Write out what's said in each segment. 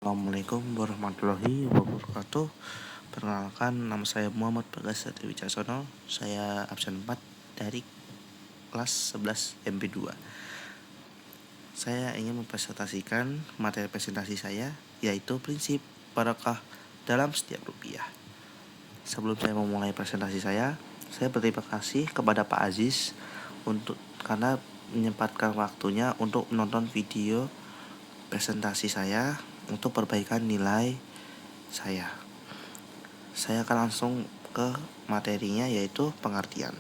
Assalamualaikum warahmatullahi wabarakatuh. Perkenalkan, nama saya Muhammad Bagas Satya Wicaksono. Saya absen 4 dari kelas 11 MP2. Saya ingin mempresentasikan materi presentasi saya, yaitu prinsip barakah dalam setiap rupiah. Sebelum saya memulai presentasi saya berterima kasih kepada Pak Aziz karena menyempatkan waktunya untuk menonton video presentasi saya untuk perbaikan nilai saya. Saya akan langsung ke materinya, yaitu pengertian.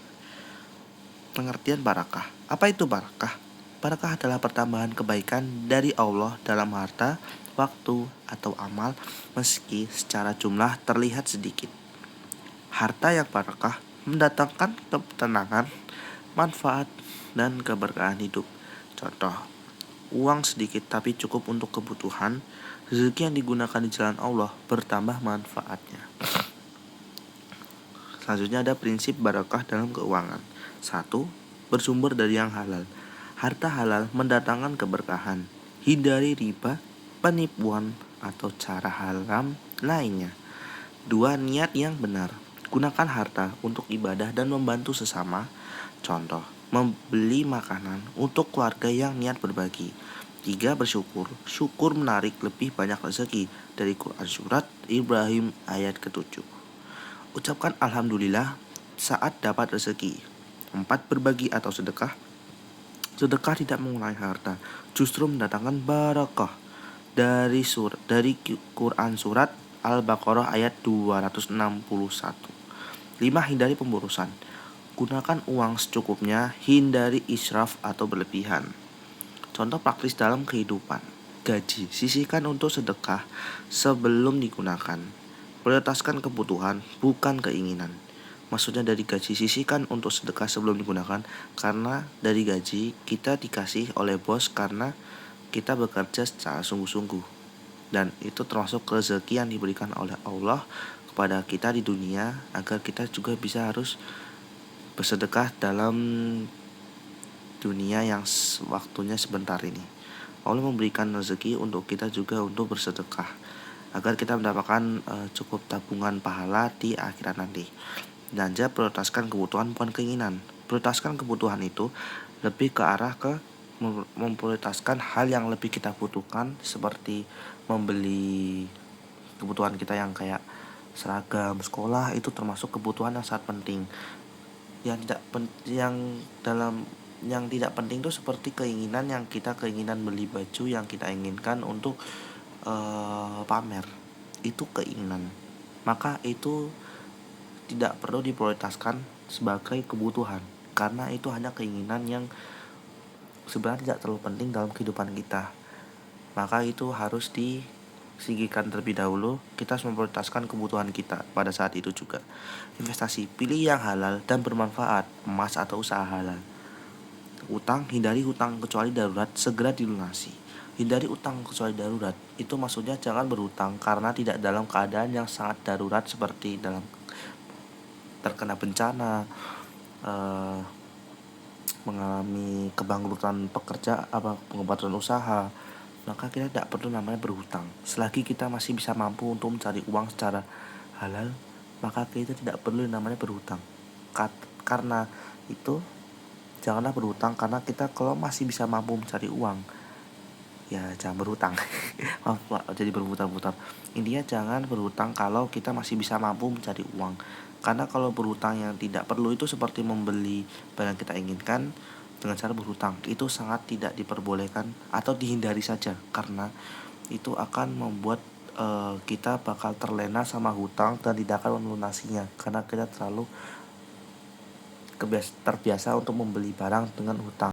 Pengertian barakah. Apa itu barakah? Barakah adalah pertambahan kebaikan dari Allah dalam harta, waktu, atau amal, meski secara jumlah terlihat sedikit. Harta yang barakah mendatangkan ketenangan, manfaat, dan keberkahan hidup. Contoh, uang sedikit tapi cukup untuk kebutuhan. Rezeki yang digunakan di jalan Allah bertambah manfaatnya. Selanjutnya ada prinsip barakah dalam keuangan. 1. Bersumber dari yang halal. Harta halal mendatangkan keberkahan. Hindari riba, penipuan, atau cara haram lainnya. 2. Niat yang benar. Gunakan harta untuk ibadah dan membantu sesama. Contoh, membeli makanan untuk keluarga yang niat berbagi. 3. Bersyukur. Syukur menarik lebih banyak rezeki. Dari Quran Surat Ibrahim ayat ke-7. Ucapkan Alhamdulillah saat dapat rezeki. 4. Berbagi atau sedekah. Sedekah tidak mengurangi harta, justru mendatangkan barakah. Dari Quran Surat Al-Baqarah ayat 261. 5. Hindari pemborosan. Gunakan uang secukupnya, hindari israf atau berlebihan. Contoh praktis dalam kehidupan. Gaji, sisihkan untuk sedekah sebelum digunakan. Prioritaskan kebutuhan, bukan keinginan. Maksudnya dari gaji sisihkan untuk sedekah sebelum digunakan, karena dari gaji kita dikasih oleh bos karena kita bekerja secara sungguh-sungguh. Dan itu termasuk rezeki yang diberikan oleh Allah kepada kita di dunia, agar kita juga bisa harus bersedekah dalam dunia yang waktunya sebentar ini. Allah memberikan rezeki untuk kita juga untuk bersedekah, agar kita mendapatkan cukup tabungan pahala di akhirat nanti. Belanja prioritaskan kebutuhan, bukan keinginan. Prioritaskan kebutuhan itu lebih ke arah ke memprioritaskan hal yang lebih kita butuhkan, seperti membeli kebutuhan kita yang kayak seragam sekolah. Itu termasuk kebutuhan yang sangat penting. Yang tidak penting itu seperti keinginan beli baju yang kita inginkan untuk pamer. Itu keinginan, maka itu tidak perlu diprioritaskan sebagai kebutuhan, karena itu hanya keinginan yang sebenarnya tidak terlalu penting dalam kehidupan kita. Maka itu harus disingkirkan terlebih dahulu. Kita harus memprioritaskan kebutuhan kita pada saat itu juga. Investasi, pilih yang halal dan bermanfaat, emas atau usaha halal. Utang, hindari hutang kecuali darurat, segera dilunasi. Hindari utang kecuali darurat, itu maksudnya jangan berhutang karena tidak dalam keadaan yang sangat darurat, seperti dalam terkena bencana, mengalami kebangkrutan pengobatan usaha. Maka kita tidak perlu namanya berhutang. Selagi kita masih bisa mampu untuk mencari uang secara halal, maka kita tidak perlu namanya berhutang. Karena itu janganlah berhutang, karena kita kalau masih bisa mampu mencari uang, ya jangan berhutang. Maaf, jadi berputar-putar. Intinya jangan berhutang kalau kita masih bisa mampu mencari uang. Karena kalau berhutang yang tidak perlu itu seperti membeli barang yang kita inginkan dengan cara berhutang. Itu sangat tidak diperbolehkan atau dihindari saja, karena itu akan membuat kita bakal terlena sama hutang dan tidak akan melunasinya, karena kita terlalu terbiasa untuk membeli barang dengan hutang.